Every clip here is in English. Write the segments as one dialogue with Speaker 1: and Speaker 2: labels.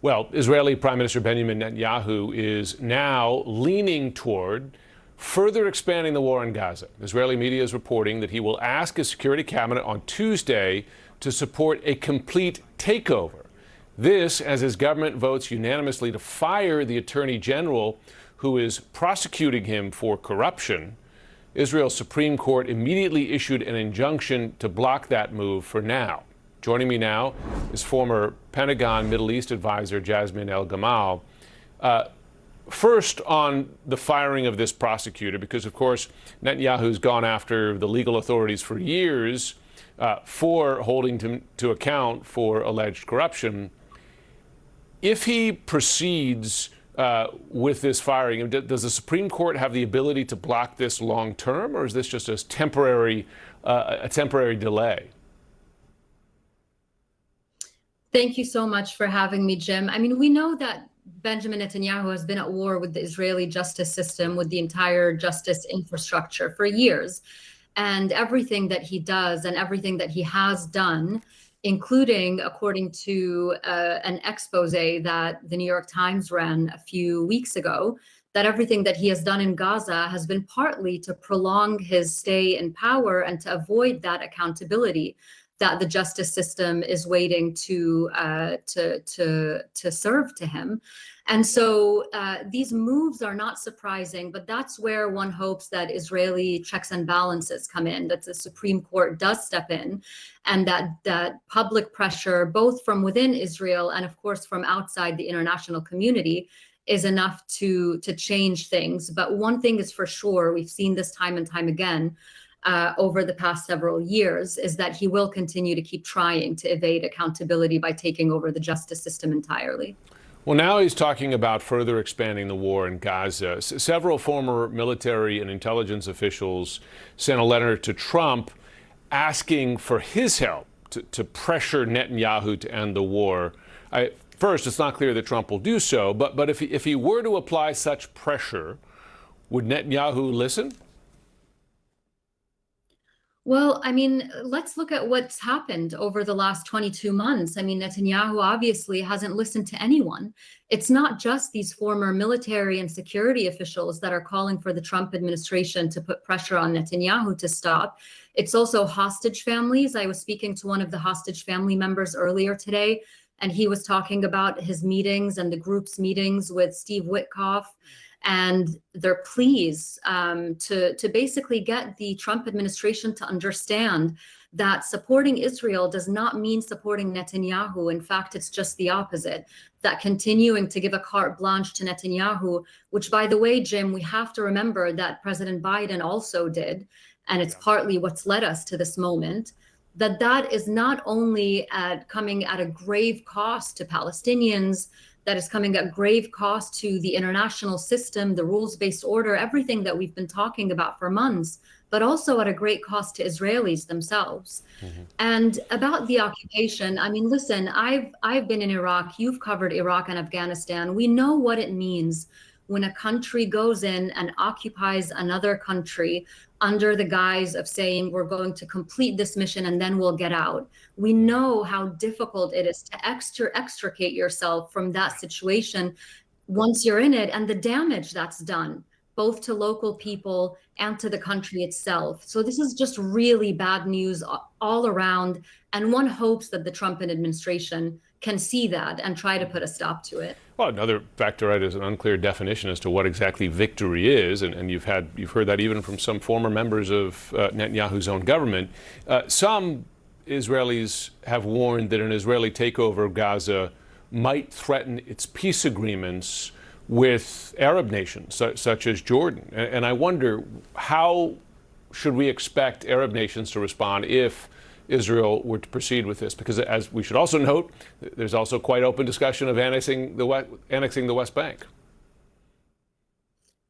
Speaker 1: Well, Israeli Prime Minister Benjamin Netanyahu is now leaning toward further expanding the war in Gaza. Israeli media is reporting that he will ask his security cabinet on Tuesday to support a complete takeover. This, as his government votes unanimously to fire the attorney general who is prosecuting him for corruption. Israel's Supreme Court immediately issued an injunction to block that move for now. Joining me now is former Pentagon Middle East advisor Jasmine El-Gamal. First, on the firing of this prosecutor, because, of course, Netanyahu's gone after the legal authorities for years for holding to account for alleged corruption. If he proceeds with this firing, does the Supreme Court have the ability to block this long term, or is this just a temporary delay?
Speaker 2: Thank you so much for having me, Jim. I mean, we know that Benjamin Netanyahu has been at war with the Israeli justice system, with the entire justice infrastructure for years. And everything that he does and everything that he has done, including, according to an expose that the New York Times ran a few weeks ago, that everything that he has done in Gaza has been partly to prolong his stay in power and to avoid that accountability that the justice system is waiting to serve to him. And so these moves are not surprising, but that's where one hopes that Israeli checks and balances come in, that the Supreme Court does step in, and that public pressure, both from within Israel and, of course, from outside the international community, is enough to change things. But one thing is for sure, we've seen this time and time again, over the past several years, is that he will continue to keep trying to evade accountability by taking over the justice system entirely.
Speaker 1: Well, now he's talking about further expanding the war in Gaza. Several former military and intelligence officials sent a letter to Trump asking for his help to pressure Netanyahu to end the war. First, it's not clear that Trump will do so, but if he were to apply such pressure, would Netanyahu listen?
Speaker 2: Well, I mean, let's look at what's happened over the last 22 months. I mean, Netanyahu obviously hasn't listened to anyone. It's not just these former military and security officials that are calling for the Trump administration to put pressure on Netanyahu to stop. It's also hostage families. I was speaking to one of the hostage family members earlier today, and he was talking about his meetings and the group's meetings with Steve Witkoff and their pleas to basically get the Trump administration to understand that supporting Israel does not mean supporting Netanyahu. In fact, it's just the opposite, that continuing to give a carte blanche to Netanyahu, which, by the way, Jim, we have to remember that President Biden also did, and it's partly what's led us to this moment, that is not only coming at a grave cost to Palestinians, that is coming at grave cost to the international system, the rules-based order, everything that we've been talking about for months, but also at a great cost to Israelis themselves. Mm-hmm. And about the occupation, I mean, listen, I've been in Iraq, you've covered Iraq and Afghanistan. We know what it means when a country goes in and occupies another country under the guise of saying we're going to complete this mission and then we'll get out. We know how difficult it is to extricate yourself from that situation once you're in it, and the damage that's done, both to local people and to the country itself. So this is just really bad news all around, and one hopes that the Trump administration can see that and try to put a stop to it.
Speaker 1: Well, another factor, right, is an unclear definition as to what exactly victory is, and you've heard that even from some former members of Netanyahu's own government. Some Israelis have warned that an Israeli takeover of Gaza might threaten its peace agreements with Arab nations such as Jordan. And I wonder, how should we expect Arab nations to respond if Israel were to proceed with this? Because, as we should also note, there's also quite open discussion of annexing the West Bank.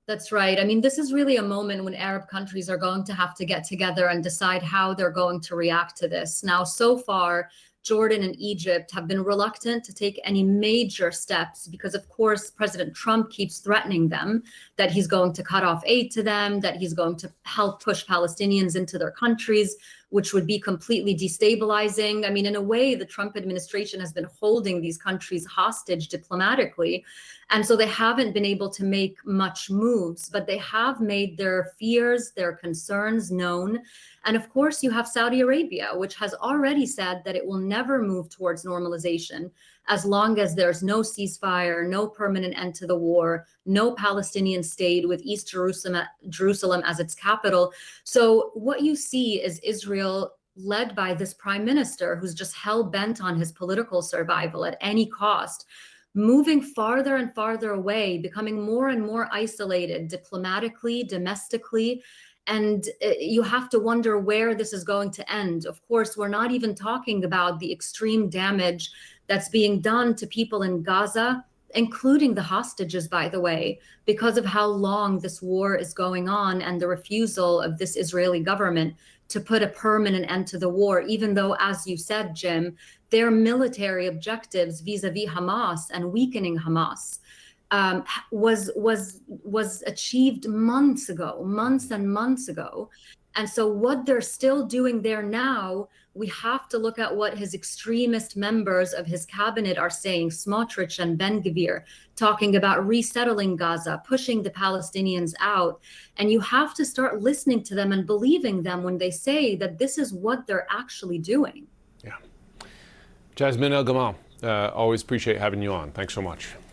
Speaker 2: That's right. I mean, this is really a moment when Arab countries are going to have to get together and decide how they're going to react to this. Now, so far, Jordan and Egypt have been reluctant to take any major steps because, of course, President Trump keeps threatening them that he's going to cut off aid to them, that he's going to help push Palestinians into their countries, which would be completely destabilizing. I mean, in a way, the Trump administration has been holding these countries hostage diplomatically. And so they haven't been able to make much moves, but they have made their fears, their concerns known. And of course, you have Saudi Arabia, which has already said that it will never move towards normalization as long as there's no ceasefire, no permanent end to the war, no Palestinian state with East Jerusalem as its capital. So what you see is Israel led by this prime minister who's just hell-bent on his political survival at any cost, moving farther and farther away, becoming more and more isolated diplomatically, domestically. And you have to wonder where this is going to end. Of course, we're not even talking about the extreme damage that's being done to people in Gaza, including the hostages, by the way, because of how long this war is going on and the refusal of this Israeli government to put a permanent end to the war, even though, as you said, Jim, their military objectives vis-a-vis Hamas and weakening Hamas was achieved months and months ago. And so what they're still doing there now, we have to look at what his extremist members of his cabinet are saying, Smotrich and Ben-Gvir, talking about resettling Gaza, pushing the Palestinians out. And you have to start listening to them and believing them when they say that this is what they're actually doing.
Speaker 1: Yeah. Jasmine El Gamal, always appreciate having you on. Thanks so much.